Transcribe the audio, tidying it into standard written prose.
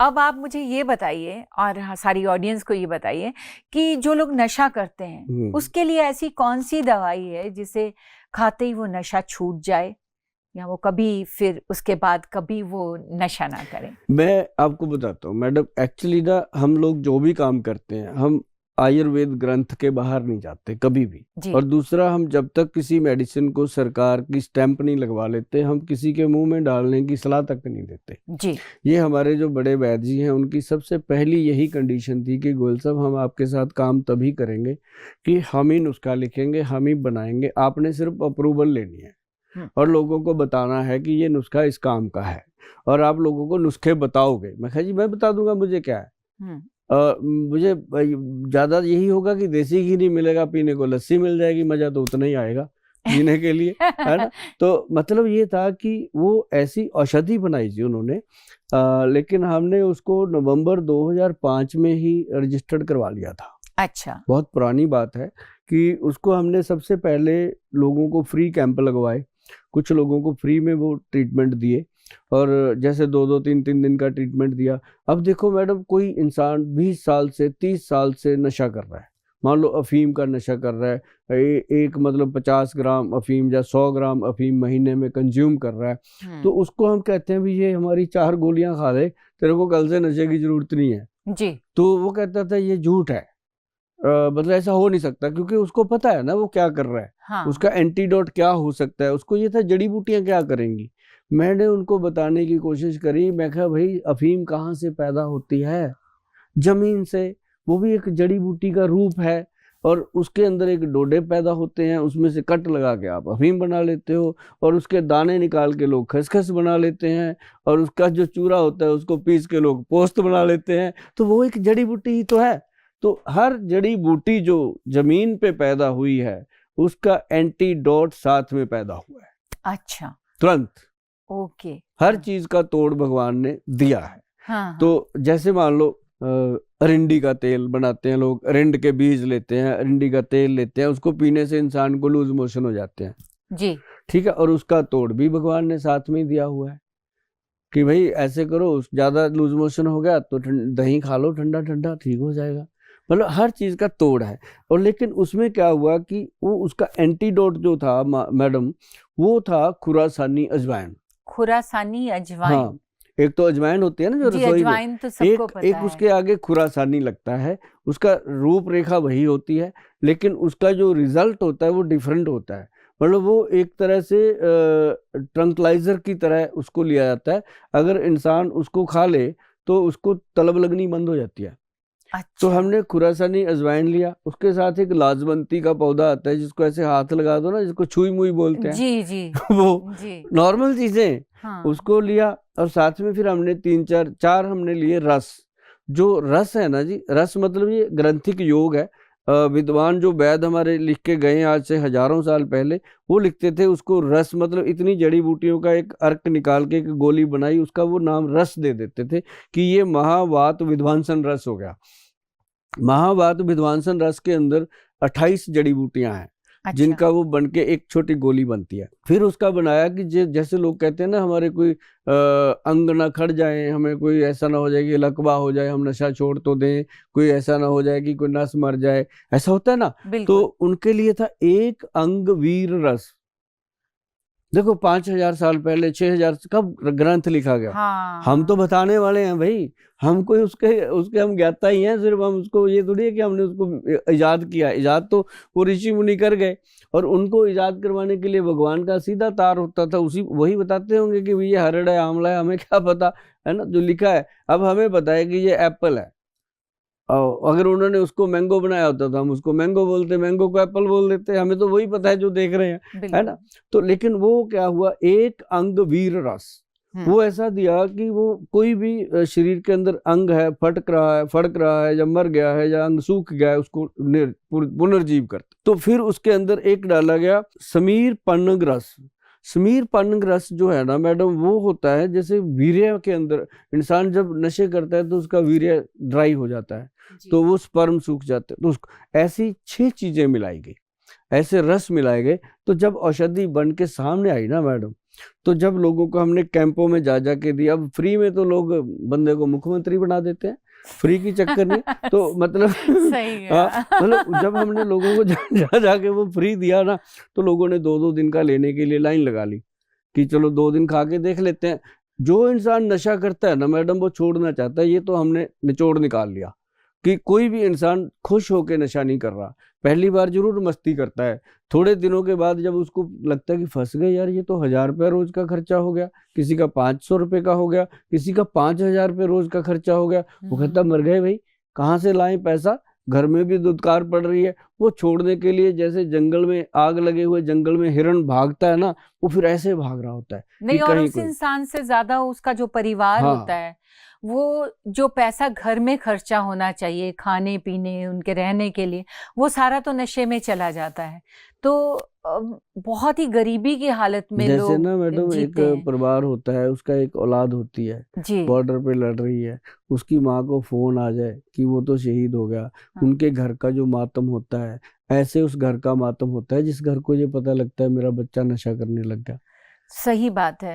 अब आप मुझे ये बताइए और सारी ऑडियंस को ये बताइए कि जो लोग नशा करते हैं उसके लिए ऐसी कौन सी दवाई है जिसे खाते ही वो नशा छूट जाए या वो कभी फिर उसके बाद कभी वो नशा ना करें? मैं आपको बताता हूँ मैडम, एक्चुअली ना हम लोग जो भी काम करते हैं हम आयुर्वेद ग्रंथ के बाहर नहीं जाते कभी भी। और दूसरा, हम जब तक किसी मेडिसिन को सरकार की स्टैंप नहीं लगवा लेते हम किसी के मुंह में डालने की सलाह तक नहीं देते जी। ये हमारे जो बड़े वैद्य जी हैं उनकी सबसे पहली यही कंडीशन थी कि गोयल साहब हम आपके साथ काम तभी करेंगे कि हम ही नुस्खा लिखेंगे, हम ही बनाएंगे, आपने सिर्फ अप्रूवल लेनी है और लोगों को बताना है कि ये नुस्खा इस काम का है और आप लोगों को नुस्खे बताओगे। मैं कहा जी मैं बता दूंगा, मुझे क्या है। मुझे ज्यादा यही होगा कि देसी घी नहीं मिलेगा पीने को, लस्सी मिल जाएगी, मजा तो उतना ही आएगा पीने के लिए, है ना। तो मतलब ये था कि वो ऐसी औषधि बनाई थी उन्होंने, लेकिन हमने उसको नवंबर 2005 में ही रजिस्टर्ड करवा लिया था। अच्छा, बहुत पुरानी बात है कि उसको हमने सबसे पहले लोगों को फ्री कैंप लगवाए, कुछ लोगों को फ्री में वो ट्रीटमेंट दिए और जैसे 2-2 3-3 दिन का ट्रीटमेंट दिया। अब देखो मैडम, कोई इंसान 20 साल से 30 साल से नशा कर रहा है, मान लो अफीम का नशा कर रहा है, एक मतलब 50 ग्राम अफीम या 100 ग्राम अफीम महीने में कंज्यूम कर रहा है, तो उसको हम कहते हैं भी ये हमारी 4 गोलियां खा ले, तेरे को कल से नशे की जरूरत नहीं है जी। तो वो कहता था ये झूठ है, मतलब ऐसा हो नहीं सकता, क्योंकि उसको पता है ना वो क्या कर रहा है। हाँ। उसका एंटीडोट क्या हो सकता है, उसको ये था जड़ी बूटियां क्या करेंगी। मैंने उनको बताने की कोशिश करी, मैं कहा भाई अफीम कहाँ से पैदा होती है, जमीन से, वो भी एक जड़ी बूटी का रूप है और उसके अंदर एक डोडे पैदा होते हैं, उसमें से कट लगा के आप अफीम बना लेते हो और उसके दाने निकाल के लोग खसखस बना लेते हैं और उसका जो चूरा होता है उसको पीस के लोग पोस्त बना लेते हैं, तो वो एक जड़ी बूटी ही तो है। तो हर जड़ी बूटी जो जमीन पे पैदा हुई है उसका एंटीडोट साथ में पैदा हुआ है। अच्छा, तुरंत। ओके। हर चीज का तोड़ भगवान ने दिया है। हाँ, तो जैसे मान लो अरिंडी का तेल बनाते हैं लोग, अरिंड के बीज लेते हैं, अरिंडी का तेल लेते हैं, उसको पीने से इंसान को लूज मोशन हो जाते हैं जी, ठीक है, और उसका तोड़ भी भगवान ने साथ में दिया हुआ है कि भाई ऐसे करो, ज्यादा लूज मोशन हो गया तो दही खा लो ठंडा ठंडा, ठीक हो जाएगा। मतलब हर चीज का तोड़ है। और लेकिन उसमें क्या हुआ कि वो उसका एंटीडोट जो था मैडम, वो था खुरासानी अजवाइन। खुरासानी अजवाइन। हाँ, एक तो अजवाइन होती है ना जो रसोई में, तो सबको पता एक है। उसके आगे खुरासानी लगता है, उसका रूपरेखा वही होती है लेकिन उसका जो रिजल्ट होता है वो डिफरेंट होता है। मतलब वो एक तरह से ट्रंकलाइजर की तरह उसको लिया जाता है, अगर इंसान उसको खा ले तो उसको तलब लगनी बंद हो जाती है। अच्छा। तो हमने खुरासानी अजवाइन लिया, उसके साथ एक लाजवंती का पौधा आता है जिसको ऐसे हाथ लगा दो ना, जिसको छुई मुई बोलते हैं, जी जी वो जी, नॉर्मल चीजें। हाँ। उसको लिया और साथ में फिर हमने 3-4 हमने लिए रस। जो रस है ना जी, रस मतलब ये ग्रंथिक योग है। विद्वान जो वैद्य हमारे लिख के गए आज से हजारों साल पहले, वो लिखते थे उसको रस, मतलब इतनी जड़ी बूटियों का एक अर्क निकाल के एक गोली बनाई, उसका वो नाम रस दे देते थे कि ये महावात विध्वंसन रस हो गया। महावात विध्वंसन रस के अंदर 28 जड़ी बूटियां हैं। अच्छा। जिनका वो बन के एक छोटी गोली बनती है। फिर उसका बनाया कि जैसे लोग कहते हैं ना हमारे कोई अंग ना खड़ जाए, हमें कोई ऐसा ना हो जाए कि लकवा हो जाए, हम नशा छोड़ तो दें, कोई ऐसा ना हो जाए कि कोई नस मर जाए, ऐसा होता है ना। तो उनके लिए था एक अंग वीर रस। देखो 5000 साल पहले, 6000 कब ग्रंथ लिखा गया। हाँ। हम तो बताने वाले हैं भाई, हम कोई उसके उसके हम ज्ञाता ही हैं, सिर्फ हम उसको, ये थोड़ी है कि हमने उसको इजाद किया। इजाद तो वो ऋषि मुनि कर गए और उनको इजाद करवाने के लिए भगवान का सीधा तार होता था, उसी वही बताते होंगे कि भाई ये हरड़ है, आंवला है, हमें क्या पता, है ना, जो लिखा है। अब हमें पता है कि ये एप्पल है, अगर उन्होंने उसको मैंगो बनाया होता तो हम उसको मैंगो बोलते, मैंगो को एप्पल बोल देते, हमें तो वही पता है जो देख रहे हैं, है ना। तो लेकिन वो क्या हुआ, एक अंग वीर रस वो ऐसा दिया कि वो कोई भी शरीर के अंदर अंग है, फटक रहा है, फड़क रहा है, या मर गया है, या अंग सूख गया है, उसको पुनर्जीव करते। तो फिर उसके अंदर एक डाला गया समीर पन्नग रस। समीर पन्नग रस जो है ना मैडम, वो होता है जैसे वीर्य के अंदर, इंसान जब नशे करता है तो उसका वीर्य ड्राई हो जाता है, तो वो स्पर्म सूख जाते हैं, तो उसको ऐसी 6 चीजें मिलाई गई। ऐसे रस मिलाए गए। तो जब औषधि बन के सामने आई ना मैडम, तो जब लोगों को हमने कैंपों में जा के दी, अब फ्री में तो लोग बंदे को मुख्यमंत्री बना देते हैं, फ्री की चक्कर में। तो मतलब सही मतलब जब हमने लोगों को जाके वो फ्री दिया ना, तो लोगों ने 2-2 दिन का लेने के लिए लाइन लगा ली कि चलो 2 दिन खा के देख लेते हैं। जो इंसान नशा करता है ना मैडम, वो छोड़ना चाहता है। ये तो हमने निचोड़ निकाल लिया कि कोई भी इंसान खुश होकर नशा नहीं कर रहा। पहली बार जरूर मस्ती करता है, थोड़े दिनों के बाद जब उसको लगता है कि फंस गए यार, ये तो 1000 रुपया रोज का खर्चा हो गया, किसी का 500 रुपए का हो गया, किसी का 5000 रुपये रोज का खर्चा हो गया, वो कहता मर गए भाई, कहाँ से लाएं पैसा, घर में भी दुत्कार पड़ रही है। वो छोड़ने के लिए जैसे जंगल में आग लगे हुए जंगल में हिरण भागता है ना, वो फिर ऐसे भाग रहा होता है नहीं, कि और कहीं उस कोई। इंसान से ज्यादा उसका जो परिवार हाँ। होता है, वो जो पैसा घर में खर्चा होना चाहिए खाने पीने उनके रहने के लिए, वो सारा तो नशे में चला जाता है। तो बहुत ही गरीबी की हालत में जैसे लोग ना मैडम एक जीते हैं। परिवार होता है, उसका एक औलाद होती है, जी बॉर्डर पे लड़ रही है, उसकी माँ को फोन आ जाए कि वो तो शहीद हो गया, हाँ। उनके घर का जो मातम होता है, ऐसे उस घर का मातम होता है जिस घर को ये पता लगता है मेरा बच्चा नशा करने लग गया। सही बात है।